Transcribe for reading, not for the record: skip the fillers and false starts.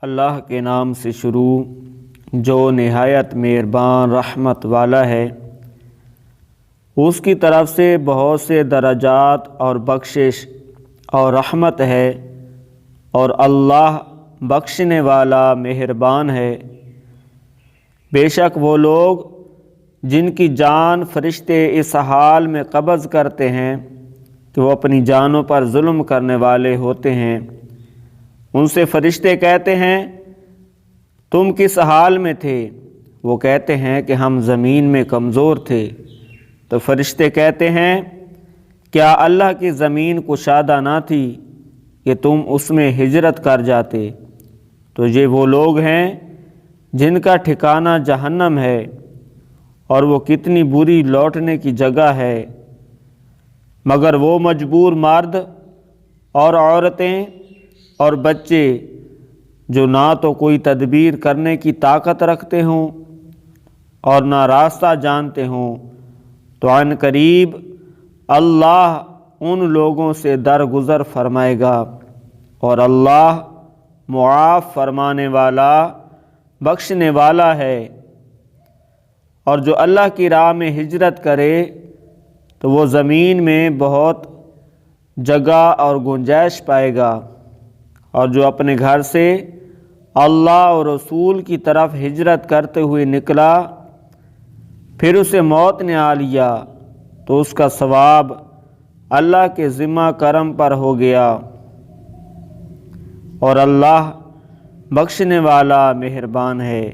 اللہ کے نام سے شروع جو نہایت مہربان رحمت والا ہے۔ اس کی طرف سے بہت سے درجات اور بخشش اور رحمت ہے، اور اللہ بخشنے والا مہربان ہے۔ بے شک وہ لوگ جن کی جان فرشتے اس حال میں قبض کرتے ہیں کہ وہ اپنی جانوں پر ظلم کرنے والے ہوتے ہیں، ان سے فرشتے کہتے ہیں تم کس حال میں تھے؟ وہ کہتے ہیں کہ ہم زمین میں کمزور تھے۔ تو فرشتے کہتے ہیں کیا اللہ کی زمین کشادہ نہ تھی کہ تم اس میں ہجرت کر جاتے؟ تو یہ وہ لوگ ہیں جن کا ٹھکانہ جہنم ہے، اور وہ کتنی بری لوٹنے کی جگہ ہے۔ مگر وہ مجبور مرد اور عورتیں اور بچے جو نہ تو کوئی تدبیر کرنے کی طاقت رکھتے ہوں اور نہ راستہ جانتے ہوں، تو عن قریب اللہ ان لوگوں سے درگزر فرمائے گا، اور اللہ معاف فرمانے والا بخشنے والا ہے۔ اور جو اللہ کی راہ میں ہجرت کرے تو وہ زمین میں بہت جگہ اور گنجائش پائے گا، اور جو اپنے گھر سے اللہ اور رسول کی طرف ہجرت کرتے ہوئے نکلا پھر اسے موت نے آ لیا تو اس کا ثواب اللہ کے ذمہ کرم پر ہو گیا، اور اللہ بخشنے والا مہربان ہے۔